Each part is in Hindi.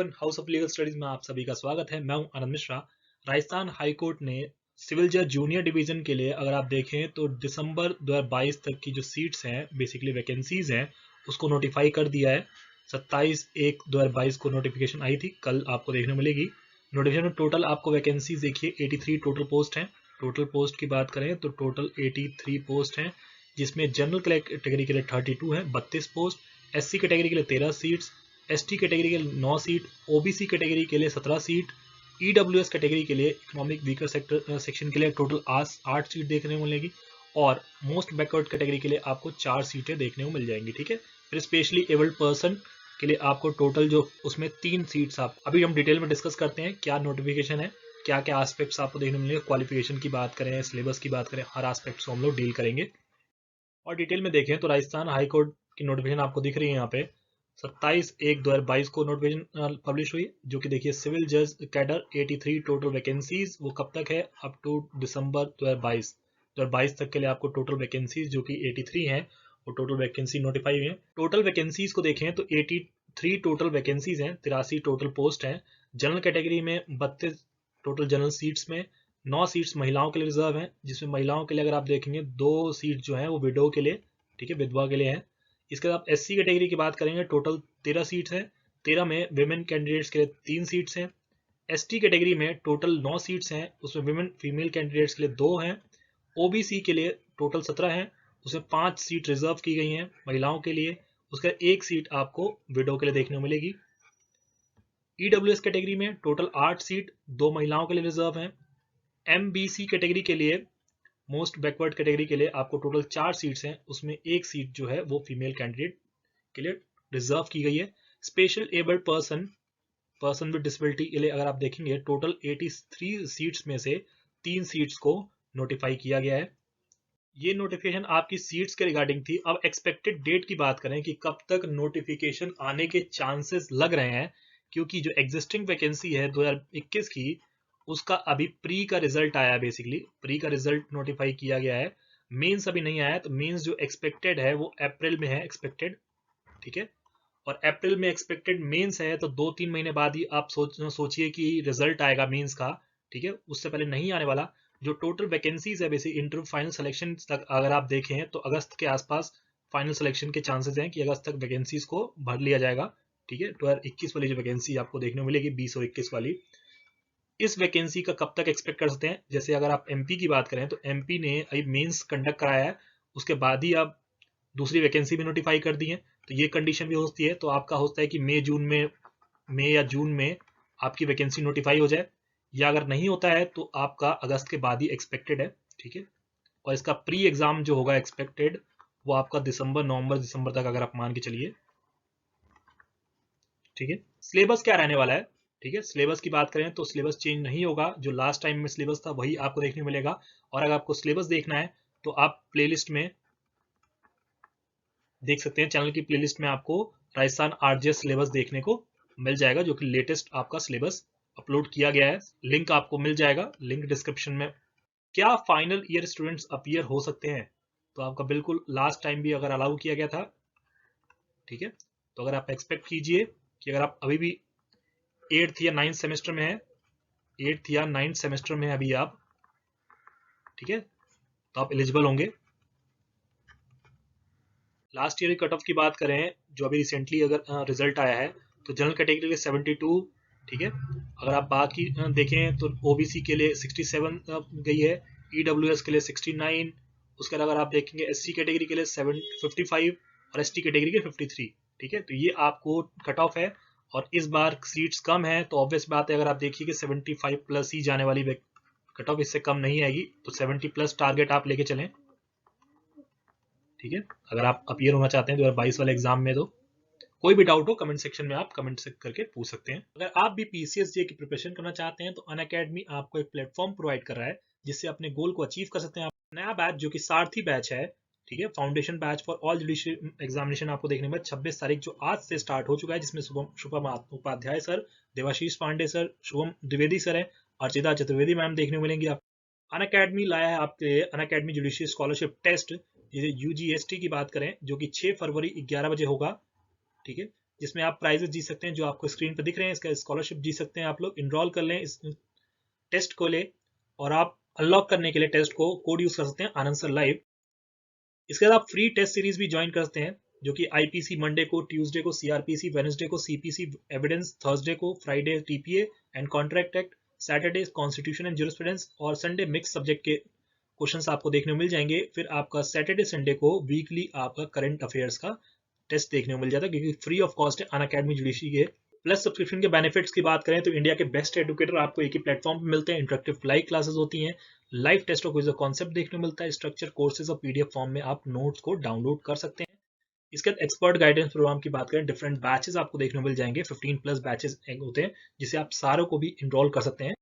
Everyone, house of legal studies में आप सभी का स्वागत है। मैं हूं आनंद मिश्रा। राजस्थान हाई कोर्ट ने सिविल जज जूनियर डिवीजन के लिए अगर आप देखें तो दिसंबर 2022 तक की जो सीट्स हैं, बेसिकली वैकेंसीज हैं, उसको नोटिफाई कर दिया है। 27/1/2022 को नोटिफिकेशन आई थी, कल आपको देखने मिलेगी। नोटिफिकेशन में टोटल आपको वैकेंसीज देखिए 83 टोटल पोस्ट हैं। टोटल पोस्ट की बात करें तो टोटल 83 पोस्ट हैं, जिसमें जनरल कैटेगरी के लिए 32 हैं, 32 पोस्ट, SC कैटेगरी के लिए 13 सीट्स, ST कैटेगरी के लिए 9 सीट, OBC कैटेगरी के लिए 17 सीट, EWS कैटेगरी के लिए इकोनॉमिक वीकर सेक्शन के लिए टोटल 8 सीट देखने को मिलेगी, और मोस्ट बैकवर्ड कैटेगरी के लिए आपको 4 सीटें देखने को मिल जाएंगी। ठीक है, फिर स्पेशली एबल्ड पर्सन के लिए आपको टोटल जो उसमें 3 सीट्स आप अभी हम डिटेल में डिस्कस करते हैं क्या नोटिफिकेशन है, क्या क्या एस्पेक्ट्स आपको देखने मिलेंगे। क्वालिफिकेशन की बात करें, सिलेबस की बात करें, हर एस्पेक्ट्स को हम लोग डील करेंगे। और डिटेल में देखें तो राजस्थान हाई कोर्ट की नोटिफिकेशन आपको दिख रही है यहाँ पे 27/1/2022 को नोटिफिकेशन पब्लिश हुई, जो कि देखिए सिविल जज कैडर 83 टोटल वैकेंसीज। वो कब तक है? अप टू दिसंबर 2022 तक के लिए आपको टोटल वैकेंसीज जो कि 83 हैं, वो टोटल वैकेंसी नोटिफाई हुई है। टोटल वैकेंसीज को देखें तो 83 टोटल वैकेंसीज हैं, 83 टोटल पोस्ट हैं। जनरल कैटेगरी में 32 टोटल जनरल सीट्स में 9 सीट्स महिलाओं के लिए रिजर्व हैं, जिसमें महिलाओं के लिए अगर आप देखेंगे 2 सीट जो हैं वो विडो के लिए, ठीक है, विधवा के लिए हैं। इसके बाद SC कैटेगरी की बात करेंगे, टोटल 13 सीट्स हैं, 13 में विमेन कैंडिडेट्स के लिए 3 सीट्स हैं। ST कैटेगरी में टोटल 9 सीट्स हैं, उसमें विमेन फीमेल कैंडिडेट्स के लिए 2 हैं। OBC के लिए टोटल 17 हैं, उसमें 5 सीट रिजर्व की गई हैं महिलाओं के लिए, उसका 1 सीट आपको विडो के लिए देखने को मिलेगी। EWS कैटेगरी में टोटल 8 सीट 2 महिलाओं के लिए रिजर्व हैं। MBC कैटेगरी के लिए, मोस्ट बैकवर्ड कैटेगरी के लिए आपको टोटल 4 सीट्स हैं, उसमें 1 सीट जो है वो फीमेल कैंडिडेट के लिए रिजर्व की गई है। Special abled person with disability के लिए अगर आप देखेंगे टोटल 83 सीट्स में से 3 सीट्स को नोटिफाई किया गया है। ये नोटिफिकेशन आपकी सीट्स के रिगार्डिंग थी। अब एक्सपेक्टेड डेट की बात करें कि कब तक नोटिफिकेशन आने के चांसेस लग रहे हैं, क्योंकि जो एग्जिस्टिंग वैकेंसी है 2021 की, उसका अभी प्री का रिजल्ट आया है। बेसिकली प्री का रिजल्ट नोटिफाई किया गया है, मेंस अभी नहीं आया। तो मेंस जो एक्सपेक्टेड है वो अप्रैल में है एक्सपेक्टेड, ठीक है। और अप्रैल में एक्सपेक्टेड मेंस है, तो 2-3 महीने बाद ही आप सोचिए कि रिजल्ट आएगा मेंस का, ठीक है, उससे पहले नहीं आने वाला। जो टोटल वैकेंसीज है बेसिक इंटरव्यू फाइनल सिलेक्शन तक अगर आप देखें तो अगस्त के आसपास फाइनल सिलेक्शन के चांसेस हैं कि अगस्त तक वैकेंसीज को भर लिया जाएगा, ठीक है। 2021 वाली जो वैकेंसी आपको देखने को मिलेगी 20 और 21 वाली, इस वैकेंसी का कब तक एक्सपेक्ट कर सकते हैं। जैसे अगर आप MP की बात करें तो MP ने अभी मेंस कंडक्ट कराया है, उसके बाद ही आप दूसरी वैकेंसी भी नोटिफाई कर दी है, तो ये कंडीशन भी होती है। तो आपका होता है कि मई या जून में आपकी वैकेंसी नोटिफाई हो जाए, या अगर नहीं होता है तो आपका अगस्त के बाद ही एक्सपेक्टेड है, ठीक है। और इसका प्री एग्जाम जो होगा एक्सपेक्टेड, वो आपका नवंबर दिसंबर तक अगर आप मान के चलिए, ठीक है। सिलेबस क्या रहने वाला है, ठीक है। सिलेबस की बात करें तो सिलेबस चेंज नहीं होगा, जो लास्ट टाइम में सिलेबस था वही आपको देखने मिलेगा। और अगर आपको सिलेबस देखना है तो आप प्लेलिस्ट में देख सकते हैं, चैनल की प्लेलिस्ट में आपको राजस्थान RGS सिलेबस देखने को मिल जाएगा, जो कि लेटेस्ट आपका सिलेबस अपलोड किया गया है। लिंक आपको मिल जाएगा, लिंक डिस्क्रिप्शन में। क्या फाइनल ईयर स्टूडेंट्स अपीयर हो सकते हैं? तो आपका बिल्कुल लास्ट टाइम भी अगर अलाउ किया गया था, ठीक है। तो अगर आप एक्सपेक्ट कीजिए कि अगर आप अभी भी 8th या 9th सेमेस्टर में है, 8th या 9th सेमेस्टर में अभी आप, ठीक है, तो आप एलिजिबल होंगे। लास्ट ईयर कट ऑफ की बात करें, जो अभी रिसेंटली अगर रिजल्ट आया है, तो जनरल कैटेगरी के लिए 72, ठीक है। अगर आप बाकी देखें तो OBC के लिए 67 गई है, EWS के लिए 69, उसके अलावा अगर आप देखेंगे SC कैटेगरी के लिए 55 और ST कैटेगरी के 53, ठीक है। तो ये आपको कट ऑफ है, और इस बार सीट्स कम है, तो ऑब्वियस बात है अगर आप देखिए कि 75 प्लस ही जाने वाली कट ऑफ, इससे कम नहीं आएगी। तो 70 प्लस टारगेट आप लेके चलें, ठीक है, अगर आप अपीयर होना चाहते हैं 2022 वाले एग्जाम में। तो कोई भी डाउट हो कमेंट सेक्शन में आप कमेंट करके पूछ सकते हैं। अगर आप भी PCSJ की प्रिपरेशन करना चाहते हैं तो अनअकैडमी आपको एक प्लेटफॉर्म प्रोवाइड कर रहा है, जिससे अपने गोल को अचीव कर सकते हैं। नया बैच जो कि सारथी बैच है, ठीक है, foundation batch for all judicial examination आपको देखने में 26 तारीख जो आज से स्टार्ट हो चुका है, जिसमें Shubham Upadhyay sir, Devashish Pandey sir, Shubham Dwivedi sir है, अर्चिता चतुर्वेदी मैम देखने को मिलेंगी। आप अनअकैडमी लाया है आपके लिए अनअकैडमी जुडिशियल स्कॉलरशिप टेस्ट, जिसे UGST की बात करें, जो कि 6 फरवरी 11 बजे होगा, ठीक है। जिसमें आप प्राइजेस जीत सकते हैं जो आपको स्क्रीन पर दिख रहे हैं। इसका स्कॉलरशिप जीत सकते हैं आप लोग। इनरोल कर लें, इस टेस्ट को ले, और आप अनलॉक करने के लिए टेस्ट को कोड यूज कर सकते हैं आनंद सर लाइव। इसके बाद आप फ्री टेस्ट सीरीज भी ज्वाइन कर सकते हैं, जो कि आईपीसी मंडे को, ट्यूसडे को सीआरपीसी, वेडनेसडे को सीपीसी एविडेंस, थर्सडे को Friday TPA and contract act, Saturday constitution and jurisprudence, और संडे मिक्स सब्जेक्ट के क्वेश्चंस आपको देखने को मिल जाएंगे। फिर आपका सैटरडे संडे को वीकली आपका करंट अफेयर्स का टेस्ट देखने को मिल जाता है, क्योंकि फ्री ऑफ कॉस्ट है अनअकैडमी जुडिशरी के। प्लस सब्सक्रिप्शन के बेनिफिट्स की बात करें तो इंडिया के बेस्ट एडुकेटर आपको एक ही प्लेटफॉर्म पे मिलते हैं। इंटरेक्टिव लाइव क्लासेस होती हैं, लाइव टेस्ट और क्विज कॉन्सेप्ट देखने को मिलता है, स्ट्रक्चर कोर्सेज और पीडीएफ फॉर्म में आप नोट्स को डाउनलोड कर सकते हैं। इसके बाद एक्सपर्ट गाइडेंस प्रोग्राम की बात करें, डिफरेंट बैचेस आपको देखने को मिल जाएंगे। 15 प्लस बैचेस होते हैं जिसे आप सारों को भी इनरोल कर सकते हैं।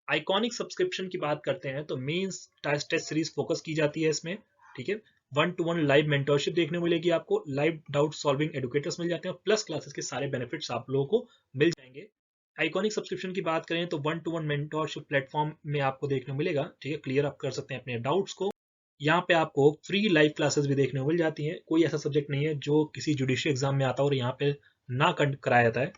आइकॉनिक सब्सक्रिप्शन की बात करते हैं तो मेंस टेस्ट सीरीज फोकस की जाती है इसमें, ठीक है। 1-to-1 लाइव मेंटरशिप देखने को मिलेगी आपको, लाइव डाउट सॉल्विंग एडुकेटर्स मिल जाते हैं, प्लस क्लासेस के सारे बेनिफिट्स आप लोगों को मिल जाएंगे। आइकॉनिक सब्सक्रिप्शन की बात करें तो 1-to-1 मेंटरशिप प्लेटफॉर्म में आपको देखने को मिलेगा, ठीक है। क्लियर आप कर सकते हैं अपने डाउट्स को। यहाँ पे आपको फ्री लाइव क्लासेस भी देखने को मिल जाती हैं। कोई ऐसा सब्जेक्ट नहीं है जो किसी जुडिशरी एग्जाम में आता है और यहाँ पे ना कराया जाता है।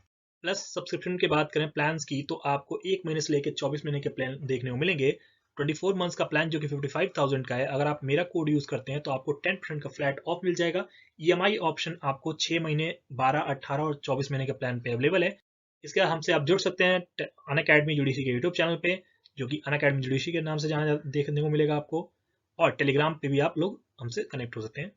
प्लस सब्सक्रिप्शन की बात करें प्लान्स की, तो आपको 1 महीने से लेकर 24 महीने के प्लान देखने को मिलेंगे। 24 मंथ्स का प्लान जो कि 55,000 का है, अगर आप मेरा कोड यूज करते हैं तो आपको 10% का फ्लैट ऑफ मिल जाएगा। ईएमआई ऑप्शन आपको 6 महीने, 12, 18 और 24 महीने के प्लान पे अवेलेबल है। इसके बाद हमसे आप जुड़ सकते हैं अनअकैडमी जुडिशरी के यूट्यूब चैनल पे, जो कि अनअकैडमी जुडिशरी के नाम से देखने को मिलेगा आपको, और टेलीग्राम पे भी आप लोग हमसे कनेक्ट हो सकते हैं।